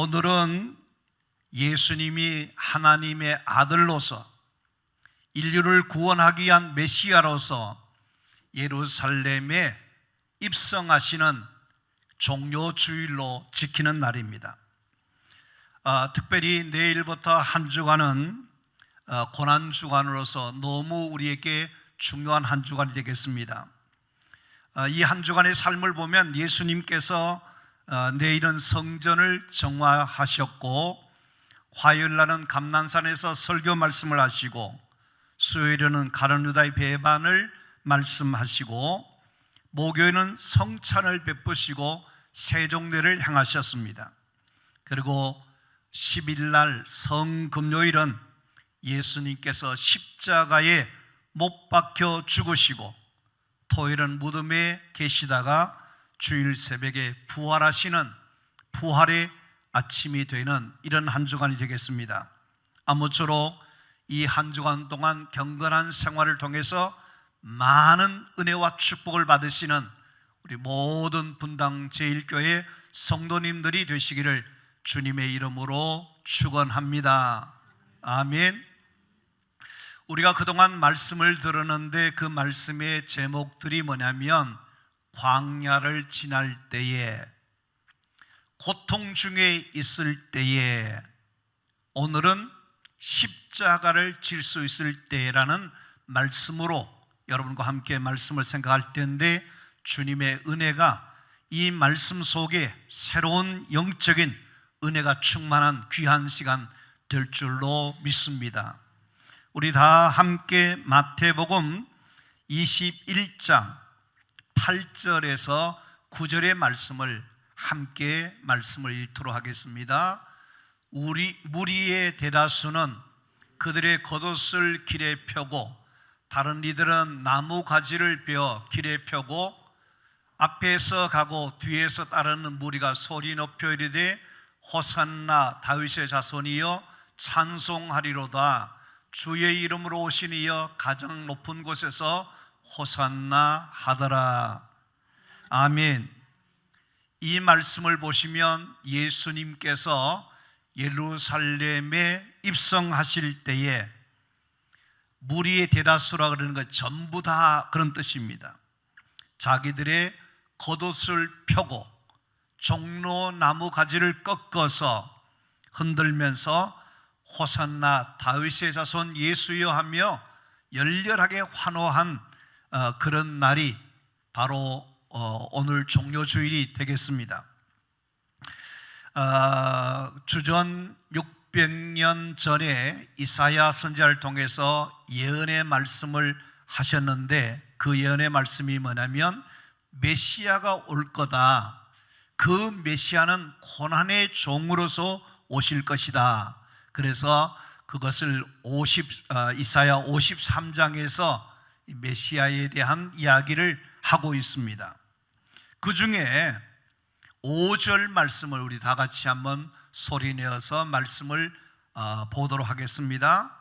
오늘은 예수님이 하나님의 아들로서 인류를 구원하기 위한 메시아로서 예루살렘에 입성하시는 종료주일로 지키는 날입니다. 특별히 내일부터 한 주간은 고난주간으로서 너무 우리에게 중요한 한 주간이 되겠습니다. 이 한 주간의 삶을 보면 예수님께서 내일은 성전을 정화하셨고, 화요일날은 감난산에서 설교 말씀을 하시고, 수요일에는 가룟 유다의 배반을 말씀하시고, 목요일은 성찬을 베푸시고 세종대를 향하셨습니다. 그리고 10일날 성금요일은 예수님께서 십자가에 못 박혀 죽으시고, 토요일은 무덤에 계시다가 주일 새벽에 부활하시는 부활의 아침이 되는 이런 한 주간이 되겠습니다. 아무쪼록 이 한 주간 동안 경건한 생활을 통해서 많은 은혜와 축복을 받으시는 우리 모든 분당 제1교회 성도님들이 되시기를 주님의 이름으로 축원합니다. 아멘. 우리가 그동안 말씀을 들었는데 그 말씀의 제목들이 뭐냐면, 광야를 지날 때에, 고통 중에 있을 때에, 오늘은 십자가를 질 수 있을 때라는 말씀으로 여러분과 함께 말씀을 생각할 텐데, 주님의 은혜가 이 말씀 속에 새로운 영적인 은혜가 충만한 귀한 시간 될 줄로 믿습니다. 우리 다 함께 마태복음 21장 8절에서 9절의 말씀을 함께 말씀을 읽도록 하겠습니다. 무리의 대다수는 그들의 겉옷을 길에 펴고, 다른 이들은 나무 가지를 베어 길에 펴고, 앞에서 가고 뒤에서 따르는 무리가 소리 높여 이르되 호산나 다윗의 자손이여 찬송하리로다. 주의 이름으로 오신 이여 가장 높은 곳에서 호산나 하더라. 아멘. 이 말씀을 보시면 예수님께서 예루살렘에 입성하실 때에 무리의 대다수라 그러는 것 전부 다 그런 뜻입니다. 자기들의 겉옷을 펴고 종로 나무 가지를 꺾어서 흔들면서 호산나 다윗의 자손 예수여 하며 열렬하게 환호한 그런 날이 바로 오늘 종료주일이 되겠습니다. 주전 600년 전에 이사야 선지자를 통해서 예언의 말씀을 하셨는데, 그 예언의 말씀이 뭐냐면 메시아가 올 거다. 그 메시아는 고난의 종으로서 오실 것이다. 그래서 그것을 이사야 53장에서 메시아에 대한 이야기를 하고 있습니다. 그 중에 5절 말씀을 우리 다 같이 한번 소리내어서 말씀을 보도록 하겠습니다.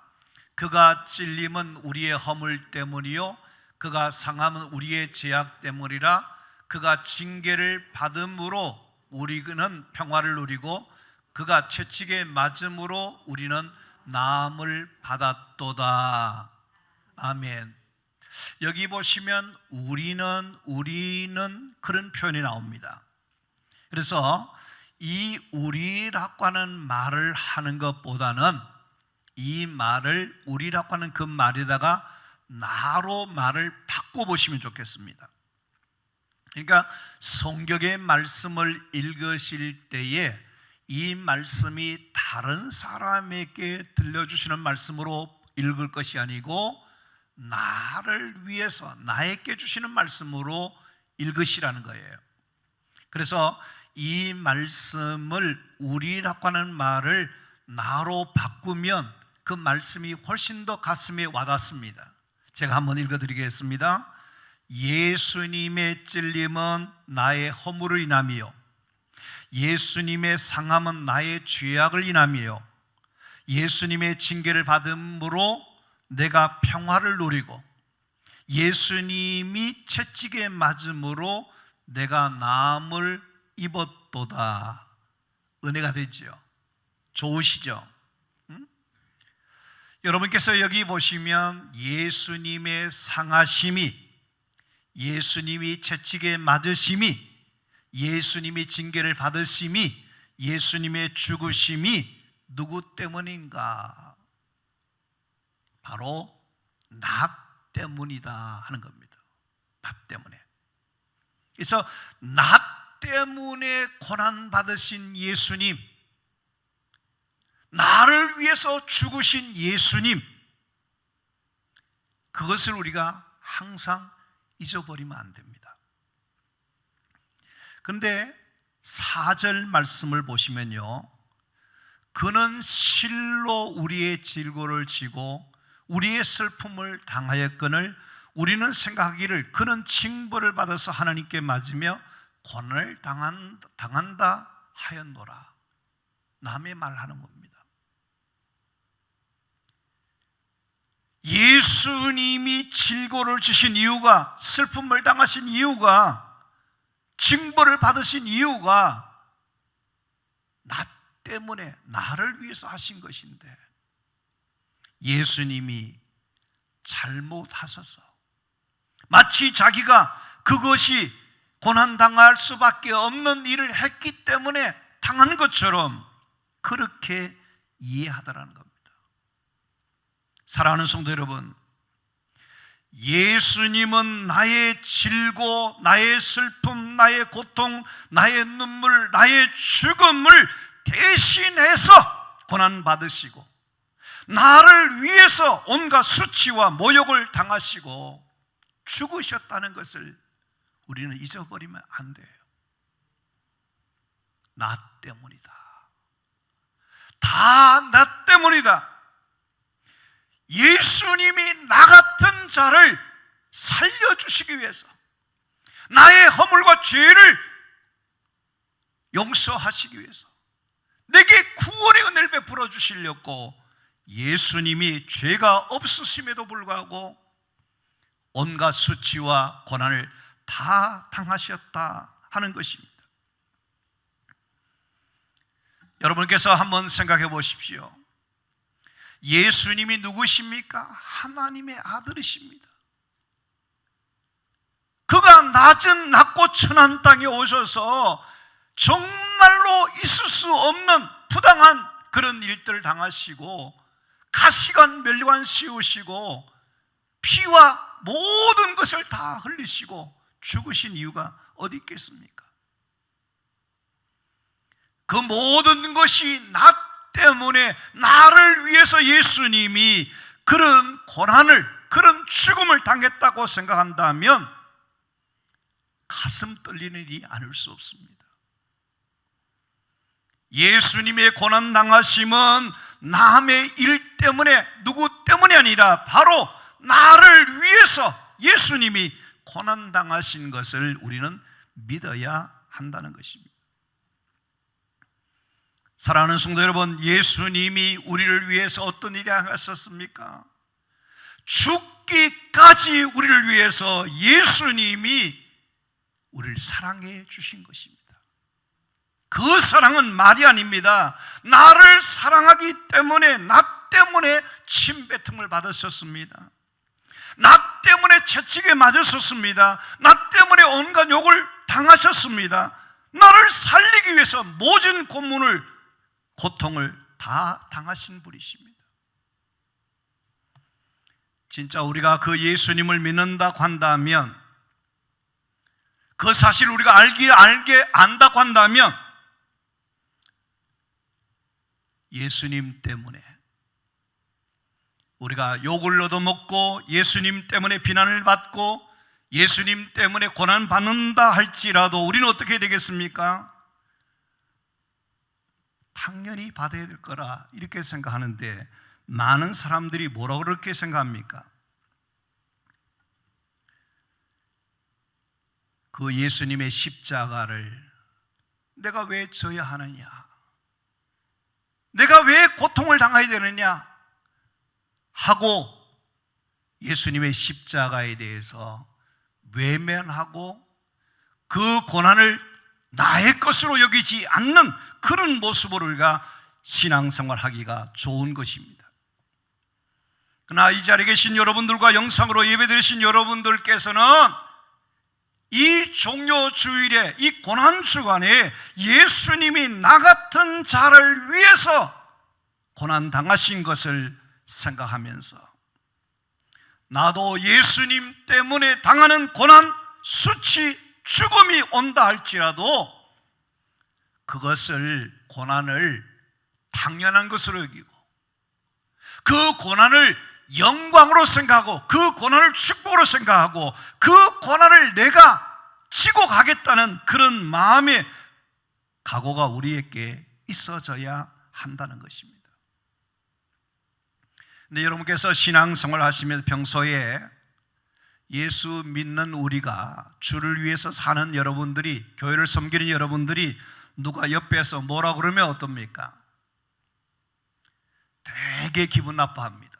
그가 찔림은 우리의 허물 때문이요 그가 상함은 우리의 죄악 때문이라. 그가 징계를 받음으로 우리는 평화를 누리고 그가 채찍에 맞음으로 우리는 나음을 받았도다. 아멘. 여기 보시면 우리는 그런 표현이 나옵니다. 그래서 이 우리라고 하는 말을 하는 것보다는 이 말을 우리라고 하는 그 말에다가 나로 말을 바꿔보시면 좋겠습니다. 그러니까 성경의 말씀을 읽으실 때에 이 말씀이 다른 사람에게 들려주시는 말씀으로 읽을 것이 아니고 나를 위해서 나에게 주시는 말씀으로 읽으시라는 거예요. 그래서 이 말씀을 우리라고 하는 말을 나로 바꾸면 그 말씀이 훨씬 더 가슴에 와닿습니다. 제가 한번 읽어드리겠습니다. 예수님의 찔림은 나의 허물을 인함이요 예수님의 상함은 나의 죄악을 인함이요 예수님의 징계를 받음으로 내가 평화를 누리고 예수님이 채찍에 맞음으로 내가 나음을 입었도다. 은혜가 되죠. 좋으시죠? 여러분께서 여기 보시면 예수님의 상하심이, 예수님이 채찍에 맞으심이, 예수님이 징계를 받으심이, 예수님의 죽으심이 누구 때문인가? 바로 나 때문이다 하는 겁니다. 나 때문에. 그래서 나 때문에 고난받으신 예수님, 나를 위해서 죽으신 예수님, 그것을 우리가 항상 잊어버리면 안 됩니다. 그런데 4절 말씀을 보시면요, 그는 실로 우리의 질고를 지고 우리의 슬픔을 당하였거늘 우리는 생각하기를 그는 징벌을 받아서 하나님께 맞으며 고난을 당한다 하였노라. 남의 말하는 겁니다. 예수님이 질고를 지신 이유가, 슬픔을 당하신 이유가, 징벌을 받으신 이유가 나 때문에, 나를 위해서 하신 것인데, 예수님이 잘못하셔서 마치 자기가 그것이 고난당할 수밖에 없는 일을 했기 때문에 당한 것처럼 그렇게 이해하더라는 겁니다. 사랑하는 성도 여러분, 예수님은 나의 질고, 나의 슬픔, 나의 고통, 나의 눈물, 나의 죽음을 대신해서 고난받으시고 나를 위해서 온갖 수치와 모욕을 당하시고 죽으셨다는 것을 우리는 잊어버리면 안 돼요. 나 때문이다. 다 나 때문이다. 예수님이 나 같은 자를 살려주시기 위해서, 나의 허물과 죄를 용서하시기 위해서, 내게 구원의 은혜를 베풀어 주시려고 예수님이 죄가 없으심에도 불구하고 온갖 수치와 고난을 다 당하셨다 하는 것입니다. 여러분께서 한번 생각해 보십시오. 예수님이 누구십니까? 하나님의 아들이십니다. 그가 낮고 천한 땅에 오셔서 정말로 있을 수 없는 부당한 그런 일들을 당하시고 가시관 멸류관 씌우시고 피와 모든 것을 다 흘리시고 죽으신 이유가 어디 있겠습니까? 그 모든 것이 나 때문에, 나를 위해서 예수님이 그런 고난을, 그런 죽음을 당했다고 생각한다면 가슴 떨리는 일이 아닐 수 없습니다. 예수님의 고난 당하심은 남의 일 때문에, 누구 때문이 아니라 바로 나를 위해서 예수님이 고난 당하신 것을 우리는 믿어야 한다는 것입니다. 사랑하는 성도 여러분, 예수님이 우리를 위해서 어떤 일을 하셨습니까? 죽기까지 우리를 위해서 예수님이 우리를 사랑해 주신 것입니다. 그 사랑은 말이 아닙니다. 나를 사랑하기 때문에, 나 때문에 침뱉음을 받으셨습니다. 나 때문에 채찍에 맞으셨습니다. 나 때문에 온갖 욕을 당하셨습니다. 나를 살리기 위해서 모든 고통을 다 당하신 분이십니다. 진짜 우리가 그 예수님을 믿는다고 한다면, 그 사실을 우리가 안다고 한다면, 예수님 때문에 우리가 욕을 얻어먹고, 예수님 때문에 비난을 받고, 예수님 때문에 고난받는다 할지라도 우리는 어떻게 되겠습니까? 당연히 받아야 될 거라 이렇게 생각하는데, 많은 사람들이 뭐라고 그렇게 생각합니까? 그 예수님의 십자가를 내가 왜 져야 하느냐, 내가 왜 고통을 당해야 되느냐 하고 예수님의 십자가에 대해서 외면하고 그 고난을 나의 것으로 여기지 않는 그런 모습으로 우리가 신앙생활 하기가 좋은 것입니다. 그러나 이 자리에 계신 여러분들과 영상으로 예배드리신 여러분들께서는 이 종료 주일에, 이 고난 주간에 예수님이 나 같은 자를 위해서 고난 당하신 것을 생각하면서 나도 예수님 때문에 당하는 고난, 수치, 죽음이 온다 할지라도 그것을, 고난을 당연한 것으로 여기고 그 고난을 영광으로 생각하고 그 고난을 축복으로 생각하고 그 고난을 내가 지고 가겠다는 그런 마음의 각오가 우리에게 있어져야 한다는 것입니다. 근데 여러분께서 신앙생활 하시면서 평소에 예수 믿는 우리가, 주를 위해서 사는 여러분들이, 교회를 섬기는 여러분들이 누가 옆에서 뭐라 그러면 어떻습니까? 되게 기분 나빠합니다.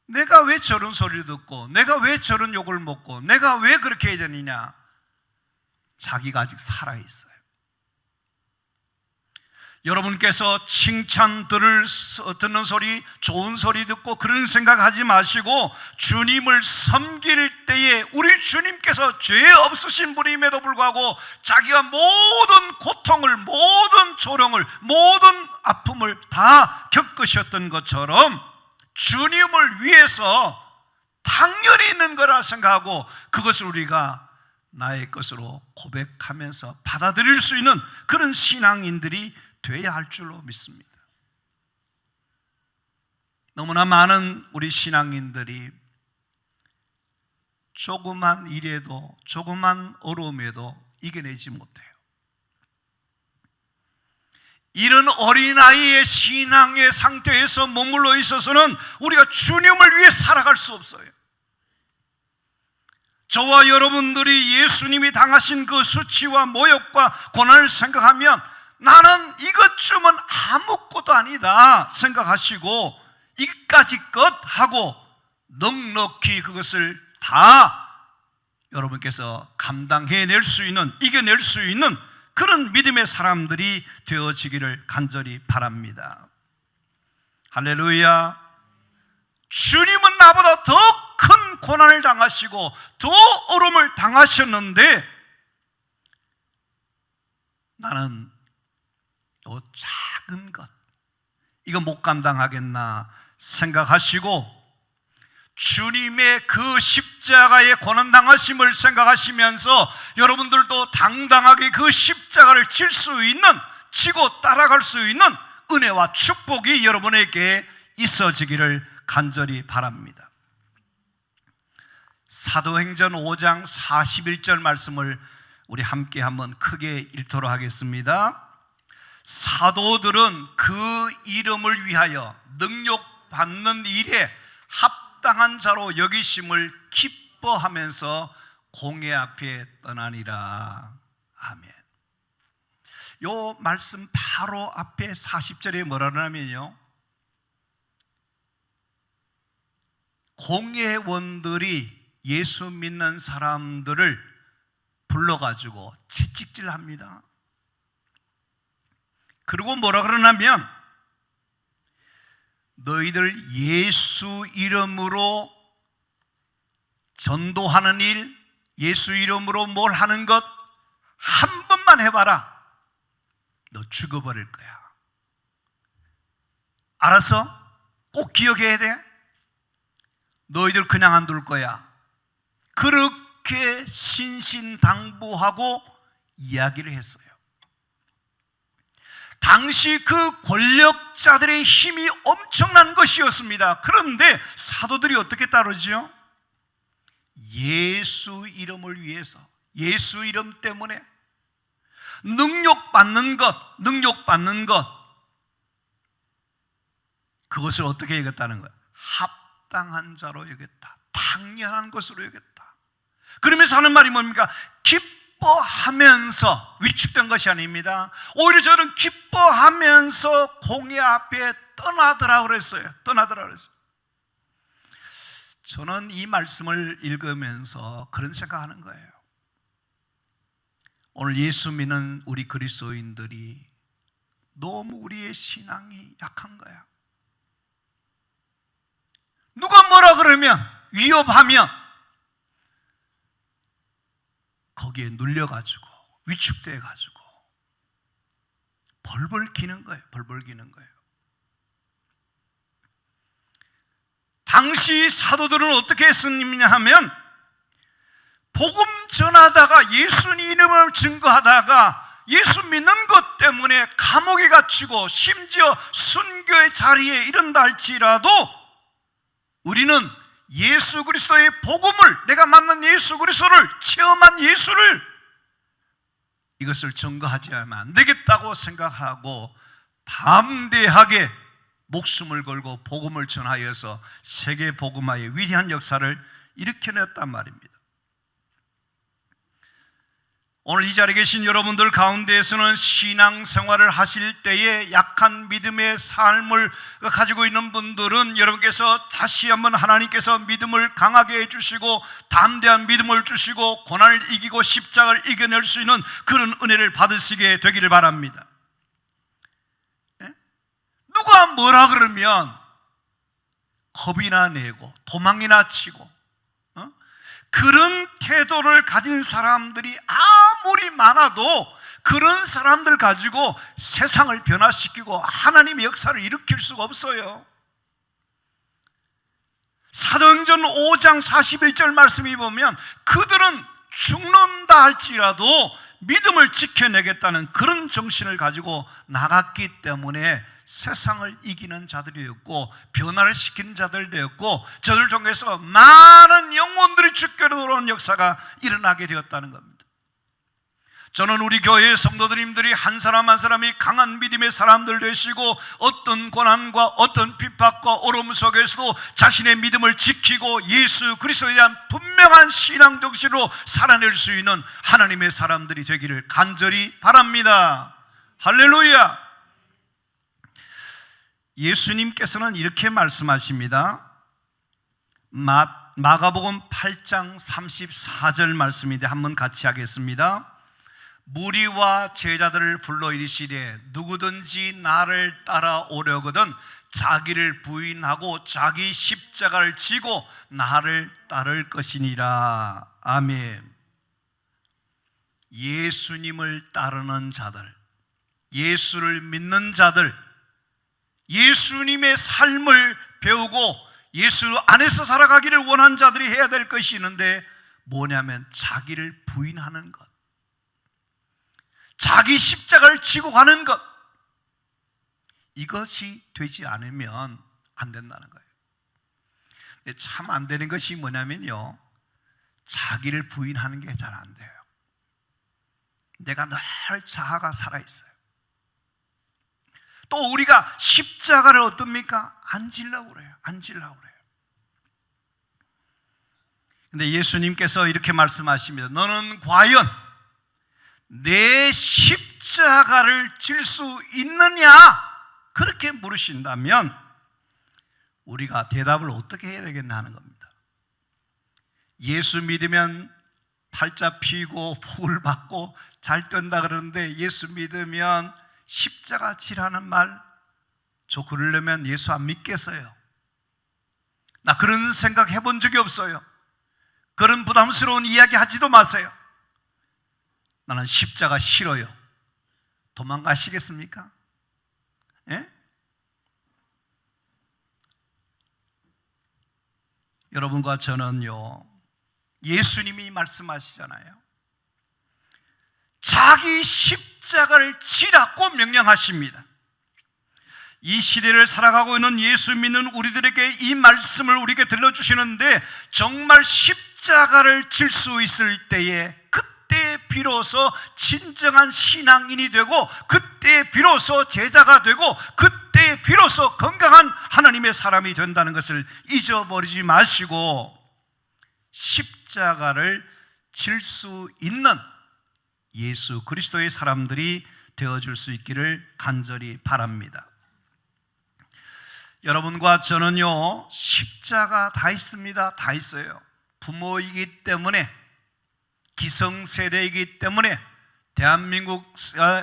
내가 왜 저런 소리를 듣고, 내가 왜 저런 욕을 먹고, 내가 왜 그렇게 해야 되느냐? 자기가 아직 살아있어요. 여러분께서 칭찬 듣는 소리, 좋은 소리 듣고 그런 생각하지 마시고 주님을 섬길 때에 우리 주님께서 죄 없으신 분임에도 불구하고 자기가 모든 고통을, 모든 조롱을, 모든 아픔을 다 겪으셨던 것처럼 주님을 위해서 당연히 있는 거라 생각하고 그것을 우리가 나의 것으로 고백하면서 받아들일 수 있는 그런 신앙인들이 돼야 할 줄로 믿습니다. 너무나 많은 우리 신앙인들이 조그만 일에도, 조그만 어려움에도 이겨내지 못해요. 이런 어린아이의 신앙의 상태에서 머물러 있어서는 우리가 주님을 위해 살아갈 수 없어요. 저와 여러분들이 예수님이 당하신 그 수치와 모욕과 고난을 생각하면 나는 이것쯤은 아무것도 아니다 생각하시고 이까지 것 하고 넉넉히 그것을 다 여러분께서 감당해낼 수 있는, 이겨낼 수 있는 그런 믿음의 사람들이 되어지기를 간절히 바랍니다. 할렐루야. 주님은 나보다 더 큰 고난을 당하시고 더 어려움을 당하셨는데 나는 요 작은 것, 이거 못 감당하겠나 생각하시고 주님의 그 십자가의 고난 당하심을 생각하시면서 여러분들도 당당하게 그 십자가를 질 수 있는, 지고 따라갈 수 있는 은혜와 축복이 여러분에게 있어지기를 간절히 바랍니다. 사도행전 5장 41절 말씀을 우리 함께 한번 크게 읽도록 하겠습니다. 사도들은 그 이름을 위하여 능력받는 일에 합당한 자로 여기심을 기뻐하면서 공회 앞에 떠나니라. 아멘. 요 말씀 바로 앞에 40절에 뭐라 그러냐면요, 공회원들이 예수 믿는 사람들을 불러가지고 채찍질합니다. 그리고 뭐라 그러냐면 너희들 예수 이름으로 전도하는 일, 예수 이름으로 뭘 하는 것 한 번만 해봐라. 너 죽어버릴 거야. 알았어? 꼭 기억해야 돼. 너희들 그냥 안 둘 거야. 그렇게 신신당부하고 이야기를 했어요. 당시 그 권력자들의 힘이 엄청난 것이었습니다. 그런데 사도들이 어떻게 따르죠? 예수 이름을 위해서, 예수 이름 때문에 능력받는 것 그것을 어떻게 여겼다는 거야? 합당한 자로 여겼다. 당연한 것으로 여겼다. 그러면서 하는 말이 뭡니까? 기뻐하면서, 위축된 것이 아닙니다. 오히려 저는 기뻐하면서 공회 앞에 떠나더라 그랬어요. 떠나더라 그랬어요. 저는 이 말씀을 읽으면서 그런 생각하는 거예요. 오늘 예수 믿는 우리 그리스도인들이 너무 우리의 신앙이 약한 거야. 누가 뭐라 그러면, 위협하면 거기에 눌려가지고 위축돼가지고 벌벌 기는 거예요. 벌벌 기는 거예요. 당시 사도들은 어떻게 했느냐 하면, 복음 전하다가 예수님 이름을 증거하다가 예수 믿는 것 때문에 감옥에 갇히고 심지어 순교의 자리에 이른다 할지라도 우리는 예수 그리스도의 복음을, 내가 만난 예수 그리스도를, 체험한 예수를, 이것을 증거하지 않으면 안 되겠다고 생각하고 담대하게 목숨을 걸고 복음을 전하여서 세계 복음화의 위대한 역사를 일으켜냈단 말입니다. 오늘 이 자리에 계신 여러분들 가운데에서는 신앙생활을 하실 때에 약한 믿음의 삶을 가지고 있는 분들은 여러분께서 다시 한번 하나님께서 믿음을 강하게 해주시고 담대한 믿음을 주시고 고난을 이기고 십자가를 이겨낼 수 있는 그런 은혜를 받으시게 되기를 바랍니다. 누가 뭐라 그러면 겁이나 내고 도망이나 치고 그런 태도를 가진 사람들이 아무리 많아도 그런 사람들 가지고 세상을 변화시키고 하나님의 역사를 일으킬 수가 없어요. 사도행전 5장 41절 말씀이 보면 그들은 죽는다 할지라도 믿음을 지켜내겠다는 그런 정신을 가지고 나갔기 때문에 세상을 이기는 자들이었고 변화를 시키는 자들이었고 저를 통해서 많은 영혼들이 주께로 돌아오는 역사가 일어나게 되었다는 겁니다. 저는 우리 교회의 성도들님들이 한 사람 한 사람이 강한 믿음의 사람들 되시고 어떤 고난과 어떤 핍박과 어려움 속에서도 자신의 믿음을 지키고 예수 그리스도에 대한 분명한 신앙 정신으로 살아낼 수 있는 하나님의 사람들이 되기를 간절히 바랍니다. 할렐루야. 예수님께서는 이렇게 말씀하십니다. 마가복음 8장 34절 말씀인데 한번 같이 하겠습니다. 무리와 제자들을 불러 이르시되 누구든지 나를 따라오려거든 자기를 부인하고 자기 십자가를 지고 나를 따를 것이니라. 아멘. 예수님을 따르는 자들, 예수를 믿는 자들, 예수님의 삶을 배우고 예수 안에서 살아가기를 원하는 자들이 해야 될 것이 있는데 뭐냐면 자기를 부인하는 것, 자기 십자가를 지고 가는 것, 이것이 되지 않으면 안 된다는 거예요. 근데 참 안 되는 것이 뭐냐면요, 자기를 부인하는 게 잘 안 돼요. 내가 늘 자아가 살아있어요. 또 우리가 십자가를 어떻습니까? 안 지려고 그래요. 안 지려고 그래요. 근데 예수님께서 이렇게 말씀하십니다. 너는 과연 내 십자가를 질 수 있느냐? 그렇게 물으신다면 우리가 대답을 어떻게 해야 되겠나 하는 겁니다. 예수 믿으면 팔자 피고 복을 받고 잘 된다 그러는데 예수 믿으면 십자가 지라는 말, 저 그러려면 예수 안 믿겠어요. 나 그런 생각 해본 적이 없어요. 그런 부담스러운 이야기 하지도 마세요. 나는 십자가 싫어요. 도망가시겠습니까? 예? 여러분과 저는요, 예수님이 말씀하시잖아요. 자기 십자가를 지라고 명령하십니다. 이 시대를 살아가고 있는 예수 믿는 우리들에게 이 말씀을 우리에게 들려주시는데 정말 십자가를 질 수 있을 때에 그때 비로소 진정한 신앙인이 되고 그때 비로소 제자가 되고 그때 비로소 건강한 하나님의 사람이 된다는 것을 잊어버리지 마시고 십자가를 질 수 있는 예수 그리스도의 사람들이 되어줄 수 있기를 간절히 바랍니다. 여러분과 저는요, 십자가 다 있습니다. 다 있어요. 부모이기 때문에, 기성세대이기 때문에, 대한민국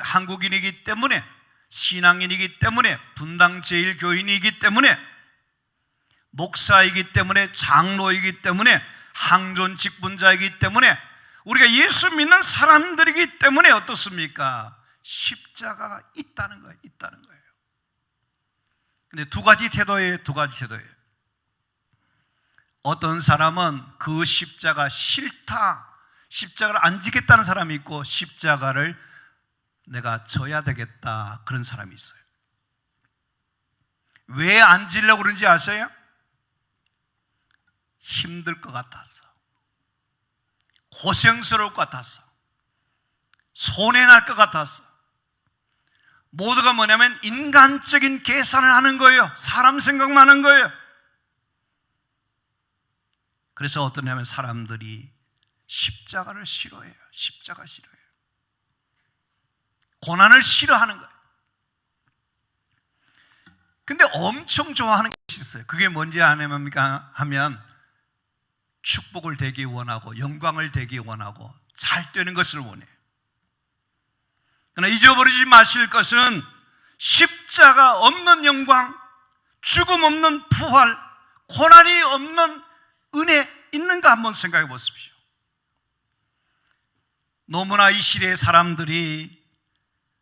한국인이기 때문에, 신앙인이기 때문에, 분당 제일교인이기 때문에, 목사이기 때문에, 장로이기 때문에, 항존 직분자이기 때문에, 우리가 예수 믿는 사람들이기 때문에 어떻습니까? 십자가가 있다는 거예요. 있다는 거예요. 근데 두 가지 태도예요. 두 가지 태도예요. 어떤 사람은 그 십자가 싫다, 십자가를 안 지겠다는 사람이 있고, 십자가를 내가 져야 되겠다, 그런 사람이 있어요. 왜 안 지려고 그런지 아세요? 힘들 것 같아서, 고생스러울 것 같아서, 손해날 것 같아서. 모두가 뭐냐면 인간적인 계산을 하는 거예요. 사람 생각만 하는 거예요. 그래서 어떠냐면 사람들이 십자가를 싫어해요. 십자가 싫어해요. 고난을 싫어하는 거예요. 근데 엄청 좋아하는 것이 있어요. 그게 뭔지 아닙니까? 하면 축복을 되기 원하고, 영광을 되기 원하고, 잘 되는 것을 원해요. 그러나 잊어버리지 마실 것은 십자가 없는 영광, 죽음 없는 부활, 고난이 없는 은혜 있는가 한번 생각해 보십시오. 너무나 이 시대의 사람들이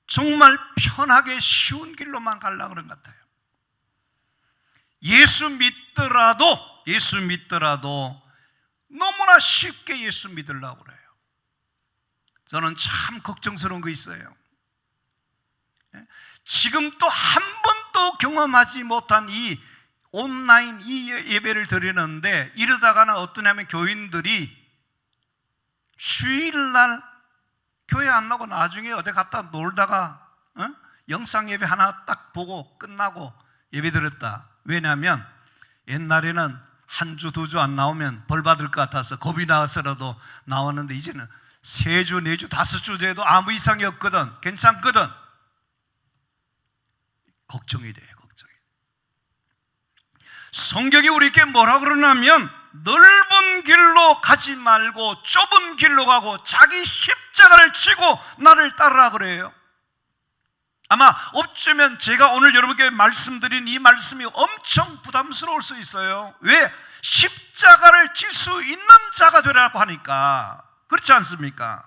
정말 편하게 쉬운 길로만 가려고 그런 것 같아요. 예수 믿더라도 너무나 쉽게 예수 믿으려고 그래요. 저는 참 걱정스러운 거 있어요. 지금 또 한 번도 경험하지 못한 이 온라인 이 예배를 드리는데, 이러다가는 어떠냐면 교인들이 주일날 교회 안 나고 나중에 어디 갔다 놀다가 영상 예배 하나 딱 보고 끝나고 예배 드렸다. 왜냐하면 옛날에는 한 주, 두 주 안 나오면 벌 받을 것 같아서 겁이 나서라도 나왔는데, 이제는 세 주, 네 주, 다섯 주 돼도 아무 이상이 없거든. 괜찮거든. 걱정이 돼요. 걱정이. 성경이 우리에게 뭐라 그러냐면, 넓은 길로 가지 말고 좁은 길로 가고 자기 십자가를 지고 나를 따르라 그래요. 아마 어쩌면 제가 오늘 여러분께 말씀드린 이 말씀이 엄청 부담스러울 수 있어요. 왜? 십자가를 질 수 있는 자가 되라고 하니까. 그렇지 않습니까?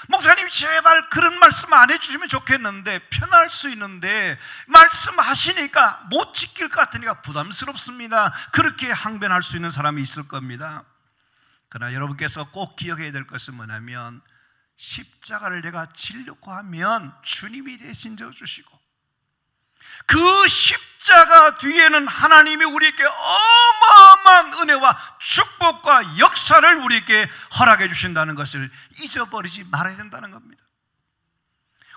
목사님 제발 그런 말씀 안 해주시면 좋겠는데, 편할 수 있는데 말씀하시니까 못 지킬 것 같으니까 부담스럽습니다. 그렇게 항변할 수 있는 사람이 있을 겁니다. 그러나 여러분께서 꼭 기억해야 될 것은 뭐냐면, 십자가를 내가 지려고 하면 주님이 대신 져주시고, 그 십자가 뒤에는 하나님이 우리에게 어마어마한 은혜와 축복과 역사를 우리에게 허락해 주신다는 것을 잊어버리지 말아야 된다는 겁니다.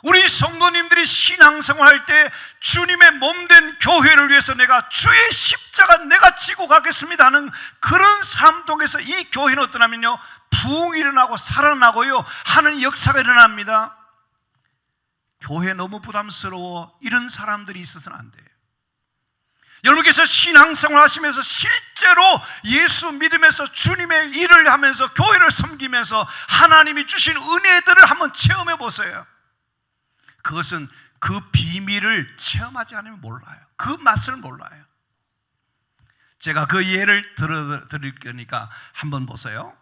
우리 성도님들이 신앙생활할 때 주님의 몸된 교회를 위해서 내가 주의 십자가 내가 지고 가겠습니다 하는 그런 삶 통해서 이 교회는 어떠냐면요, 부흥이 일어나고 살아나고요 하는 역사가 일어납니다. 교회 너무 부담스러워 이런 사람들이 있어서는 안 돼요. 여러분께서 신앙생활 하시면서 실제로 예수 믿으면서 주님의 일을 하면서 교회를 섬기면서 하나님이 주신 은혜들을 한번 체험해 보세요. 그것은 그 비밀을 체험하지 않으면 몰라요. 그 맛을 몰라요. 제가 그 예를 드릴 거니까 한번 보세요.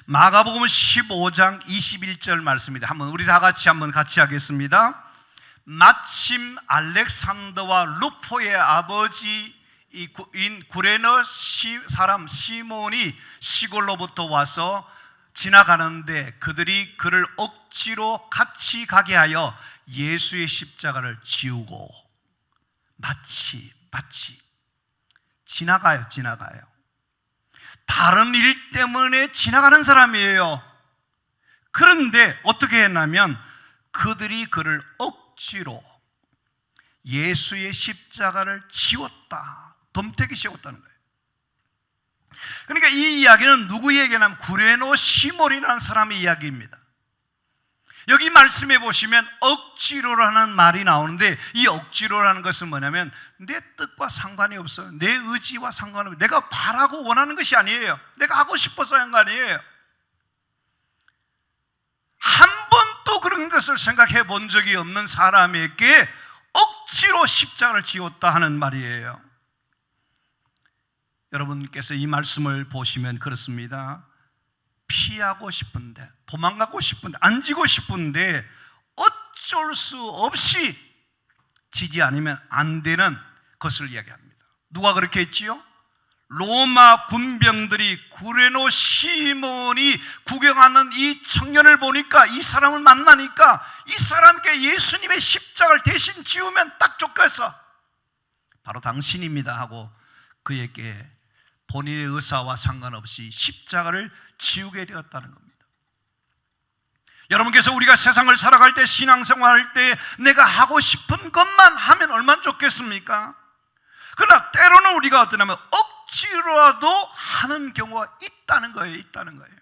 마가복음 15장 21절 말씀입니다. 한번 우리 다 같이 한번 같이 하겠습니다. 마침 알렉산더와 루포의 아버지인 구레너 사람 시몬이 시골로부터 와서 지나가는데, 그들이 그를 억지로 같이 가게 하여 예수의 십자가를 지우고, 마치 지나가요. 다른 일 때문에 지나가는 사람이에요. 그런데 어떻게 했냐면, 그들이 그를 억지로 예수의 십자가를 지웠다, 덤태기 씌웠다는 거예요. 그러니까 이 이야기는 누구 얘기냐면 구레노 시몬이라는 사람의 이야기입니다. 여기 말씀해 보시면 억지로라는 말이 나오는데, 이 억지로라는 것은 뭐냐면 내 뜻과 상관이 없어요. 내 의지와 상관이 없어요. 내가 바라고 원하는 것이 아니에요. 내가 하고 싶어서 한 거 아니에요. 한 그런 것을 생각해 본 적이 없는 사람에게 억지로 십자가를 지었다 하는 말이에요. 여러분께서 이 말씀을 보시면 그렇습니다. 피하고 싶은데, 도망가고 싶은데, 안 지고 싶은데 어쩔 수 없이 지지 않으면 안 되는 것을 이야기합니다. 누가 그렇게 했지요? 로마 군병들이 구레노 시몬이 구경하는 이 청년을 보니까, 이 사람을 만나니까 이 사람께 예수님의 십자가를 대신 지우면 딱 좋겠어, 바로 당신입니다 하고 그에게 본인의 의사와 상관없이 십자가를 지우게 되었다는 겁니다. 여러분께서 우리가 세상을 살아갈 때, 신앙생활할 때 내가 하고 싶은 것만 하면 얼마나 좋겠습니까? 그러나 때로는 우리가 어떠냐면 억지로라도 하는 경우가 있다는 거예요.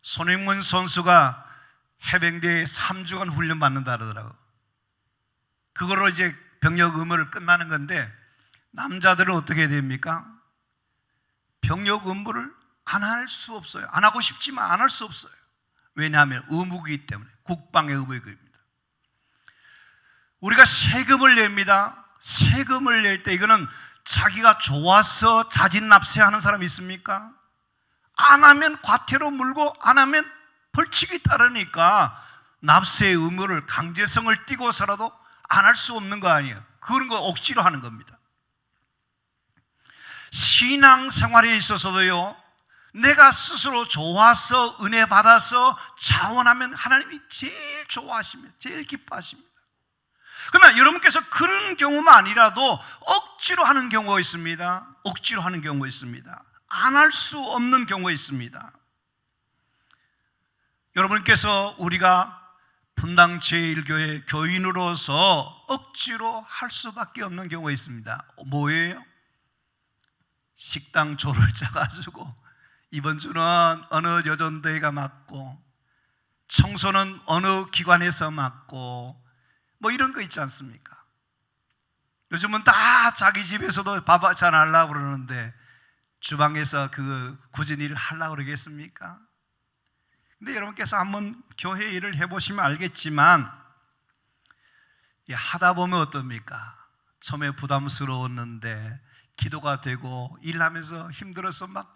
손흥민 선수가 해병대에 3주간 훈련 받는다 그러더라고요. 그거로 이제 병역 의무를 끝나는 건데, 남자들은 어떻게 됩니까? 병역 의무를 안 할 수 없어요. 안 하고 싶지만 안 할 수 없어요. 왜냐하면 의무이기 때문에, 국방의 의무입니다. 우리가 세금을 냅니다. 세금을 낼 때 이거는 자기가 좋아서 자진 납세하는 사람이 있습니까? 안 하면 과태료 물고 안 하면 벌칙이 따르니까 납세의 의무를, 강제성을 띠고서라도 안 할 수 없는 거 아니에요. 그런 거 억지로 하는 겁니다. 신앙생활에 있어서도요, 내가 스스로 좋아서 은혜 받아서 자원하면 하나님이 제일 좋아하십니다. 제일 기뻐하십니다. 그러나 여러분께서 그런 경우만 아니라도 억지로 하는 경우가 있습니다. 억지로 하는 경우가 있습니다. 안 할 수 없는 경우가 있습니다. 여러분께서 우리가 분당 제1교회 교인으로서 억지로 할 수밖에 없는 경우가 있습니다. 뭐예요? 식당 조를 짜가지고 이번 주는 어느 여전대회가 맡고, 청소는 어느 기관에서 맡고, 뭐 이런 거 있지 않습니까? 요즘은 다 자기 집에서도 밥 잘 하려고 그러는데 주방에서 그 굳은 일을 하려고 그러겠습니까? 근데 여러분께서 한번 교회 일을 해보시면 알겠지만, 하다 보면 어떻습니까? 처음에 부담스러웠는데 기도가 되고 일하면서 힘들어서 막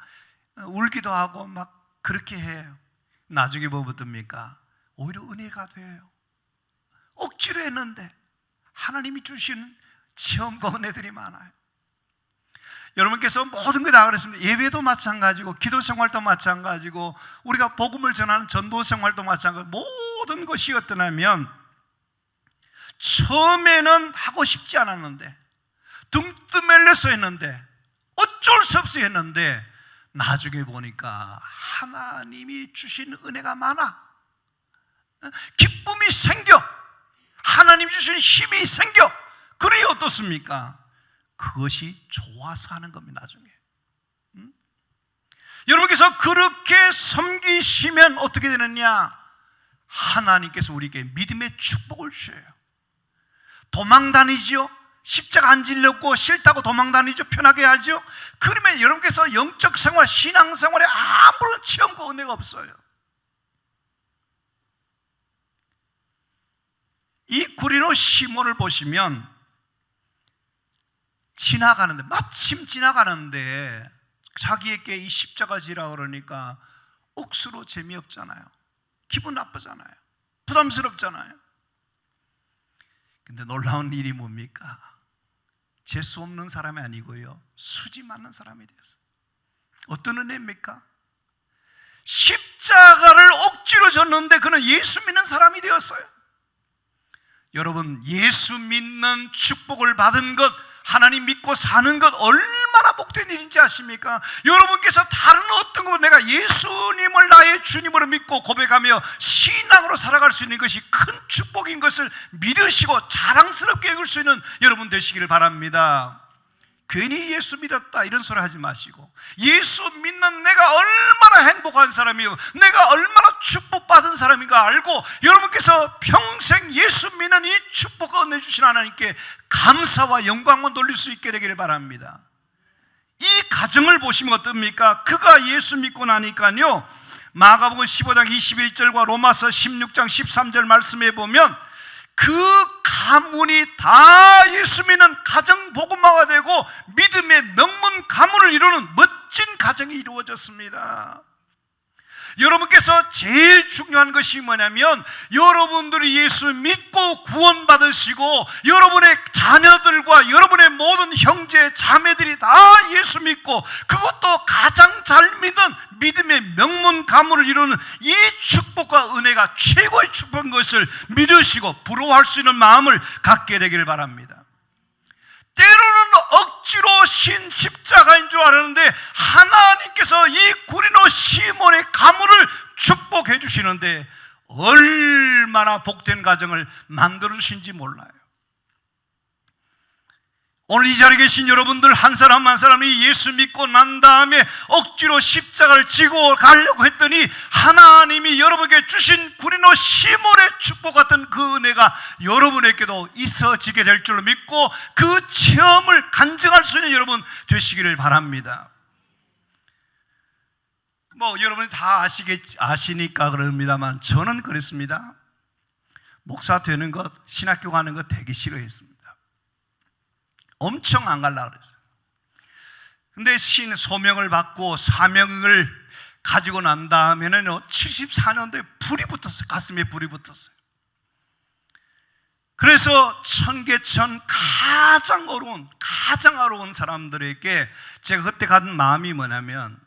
울기도 하고 막 그렇게 해요. 나중에 보면 어떻습니까? 오히려 은혜가 돼요. 억지로 했는데 하나님이 주시는 체험과 은혜들이 많아요. 여러분께서 모든 거 다 그랬습니다. 예배도 마찬가지고, 기도 생활도 마찬가지고, 우리가 복음을 전하는 전도 생활도 마찬가지고, 모든 것이 어떠냐면 처음에는 하고 싶지 않았는데, 등 떠밀려서 했는데, 어쩔 수 없이 했는데, 나중에 보니까 하나님이 주신 은혜가 많아. 기쁨이 생겨. 하나님 주신 힘이 생겨. 그러니 어떻습니까? 그것이 좋아서 하는 겁니다. 나중에 여러분께서 그렇게 섬기시면 어떻게 되느냐? 하나님께서 우리에게 믿음의 축복을 주셔요. 도망 다니지요? 십자가 안 지려고 싫다고 도망 다니죠? 편하게 하죠? 그러면 여러분께서 영적 생활, 신앙생활에 아무런 체험과 은혜가 없어요. 이 구레노 시몬을 보시면 지나가는데, 마침 지나가는데 자기에게 이 십자가 지라 그러니까 억수로 재미없잖아요. 기분 나쁘잖아요. 부담스럽잖아요. 근데 놀라운 일이 뭡니까? 재수 없는 사람이 아니고요, 수지 맞는 사람이 되었어요. 어떤 은혜입니까? 십자가를 억지로 졌는데 그는 예수 믿는 사람이 되었어요. 여러분, 예수 믿는 축복을 받은 것, 하나님 믿고 사는 것 얼마나 복된 일인지 아십니까? 여러분께서 다른 어떤 것, 내가 예수님을 나의 주님으로 믿고 고백하며 신앙으로 살아갈 수 있는 것이 큰 축복인 것을 믿으시고 자랑스럽게 여길 수 있는 여러분 되시기를 바랍니다. 괜히 예수 믿었다 이런 소리 하지 마시고, 예수 믿는 내가 얼마나 행복한 사람이요, 내가 얼마나 축복받은 사람인가 알고, 여러분께서 평생 예수 믿는 이 축복을 은혜 주신 하나님께 감사와 영광만 돌릴 수 있게 되기를 바랍니다. 이 가정을 보시면 어떻습니까? 그가 예수 믿고 나니까요, 마가복음 15장 21절과 로마서 16장 13절 말씀에 보면 그 가문이 다 예수 믿는 가정 복음화가 되고 믿음의 명문 가문을 이루는 멋진 가정이 이루어졌습니다. 여러분께서 제일 중요한 것이 뭐냐면 여러분들이 예수 믿고 구원받으시고 여러분의 자녀들과 여러분의 모든 형제 자매들이 다 예수 믿고 그것도 가장 잘 믿은 믿음의 명문 가문을 이루는 이 축복과 은혜가 최고의 축복인 것을 믿으시고 부러워할 수 있는 마음을 갖게 되기를 바랍니다. 때로는 억지로 신 십자가인 줄 알았는데 하나님께서 이 구리노 시몬의 가문을 축복해 주시는데 얼마나 복된 가정을 만들어 주신지 몰라요. 오늘 이 자리에 계신 여러분들 한 사람 한 사람이 예수 믿고 난 다음에 억지로 십자가를 지고 가려고 했더니 하나님이 여러분에게 주신 구리노 시몬의 축복 같은 그 은혜가 여러분에게도 있어지게 될 줄로 믿고 그 체험을 간증할 수 있는 여러분 되시기를 바랍니다. 여러분이 다 아시니까 그럽니다만 저는 그랬습니다. 목사 되는 것, 신학교 가는 것 되게 싫어했습니다. 엄청 안 가려고 그랬어요. 근데 소명을 받고 사명을 가지고 난 다음에는 74년도에 불이 붙었어요. 가슴에 불이 붙었어요. 그래서 청계천 가장 어려운 사람들에게 제가 그때 가진 마음이 뭐냐면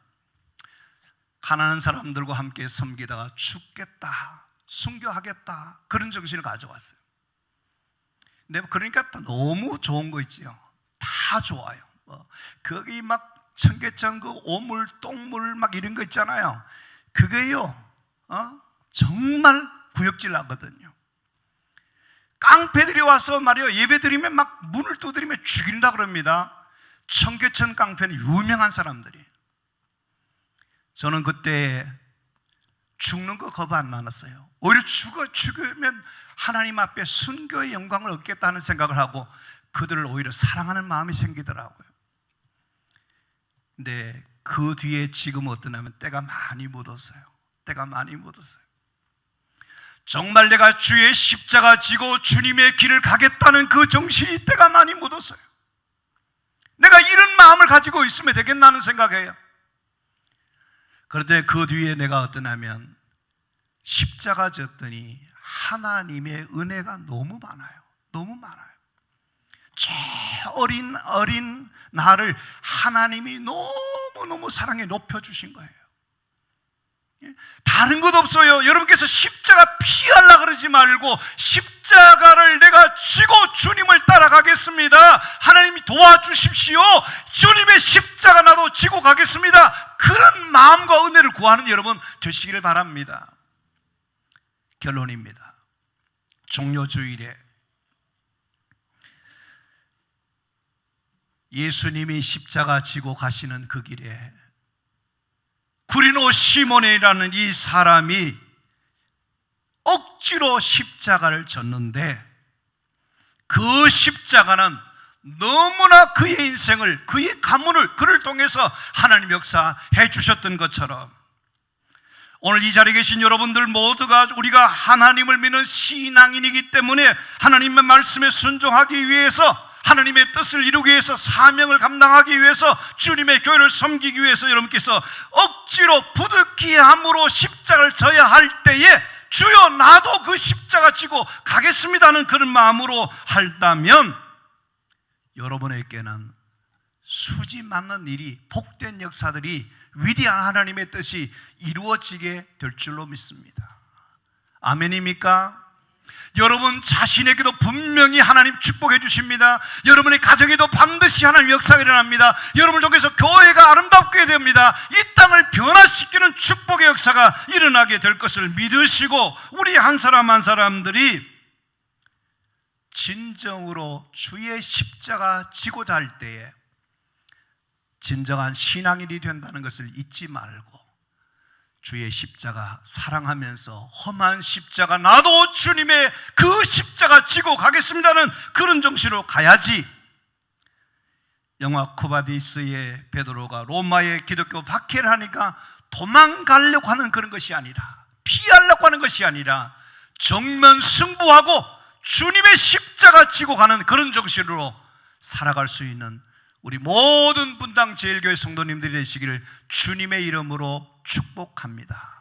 가난한 사람들과 함께 섬기다가 죽겠다, 순교하겠다 그런 정신을 가져왔어요. 근데 그러니까 너무 좋은 거 있지요. 다 좋아요. 거기 막 청계천 그 오물, 똥물 막 이런 거 있잖아요. 그게요, 정말 구역질 나거든요. 깡패들이 와서 말이요, 예배 드리면 막 문을 두드리며 죽인다 그럽니다. 청계천 깡패는 유명한 사람들이. 저는 그때 죽는 거 겁 안 나눴어요. 오히려 죽으면 하나님 앞에 순교의 영광을 얻겠다는 생각을 하고 그들을 오히려 사랑하는 마음이 생기더라고요. 근데 그 뒤에 지금 어떠냐면 때가 많이 묻었어요. 정말 내가 주의 십자가 지고 주님의 길을 가겠다는 그 정신이 때가 많이 묻었어요. 내가 이런 마음을 가지고 있으면 되겠나는 생각해요. 그런데 그 뒤에 내가 어떠냐면 십자가 졌더니 하나님의 은혜가 너무 많아요. 제 어린 나를 하나님이 너무너무 사랑해 높여주신 거예요. 다른 것 없어요. 여러분께서 십자가 피하려고 그러지 말고 십자가를 내가 지고 주님을 따라가겠습니다. 하나님이 도와주십시오. 주님의 십자가 나도 지고 가겠습니다. 그런 마음과 은혜를 구하는 여러분 되시기를 바랍니다. 결론입니다. 종료주일에 예수님이 십자가 지고 가시는 그 길에 구리노 시몬이라는 이 사람이 억지로 십자가를 졌는데 그 십자가는 너무나 그의 인생을, 그의 가문을 그를 통해서 하나님 역사해 주셨던 것처럼 오늘 이 자리에 계신 여러분들 모두가 우리가 하나님을 믿는 신앙인이기 때문에 하나님의 말씀에 순종하기 위해서 하나님의 뜻을 이루기 위해서 사명을 감당하기 위해서 주님의 교회를 섬기기 위해서 여러분께서 억지로 부득이해 함으로 십자가를 져야 할 때에 주여 나도 그 십자가 지고 가겠습니다는 그런 마음으로 한다면 여러분에게는 수지 맞는 일이 복된 역사들이 위대한 하나님의 뜻이 이루어지게 될 줄로 믿습니다. 아멘입니까? 여러분 자신에게도 분명히 하나님 축복해 주십니다. 여러분의 가정에도 반드시 하나님 역사가 일어납니다. 여러분을 통해서 교회가 아름답게 됩니다. 이 땅을 변화시키는 축복의 역사가 일어나게 될 것을 믿으시고 우리 한 사람 한 사람들이 진정으로 주의 십자가 지고자 할 때에 진정한 신앙인이 된다는 것을 잊지 말고 주의 십자가 사랑하면서 험한 십자가 나도 주님의 그 십자가 지고 가겠습니다는 그런 정신으로 가야지. 영화 코바디스의 베드로가 로마의 기독교 박해를 하니까 도망가려고 하는 그런 것이 아니라, 피하려고 하는 것이 아니라 정면 승부하고 주님의 십자가 지고 가는 그런 정신으로 살아갈 수 있는 우리 모든 분당 제일교회 성도님들이 되시기를 주님의 이름으로 축복합니다.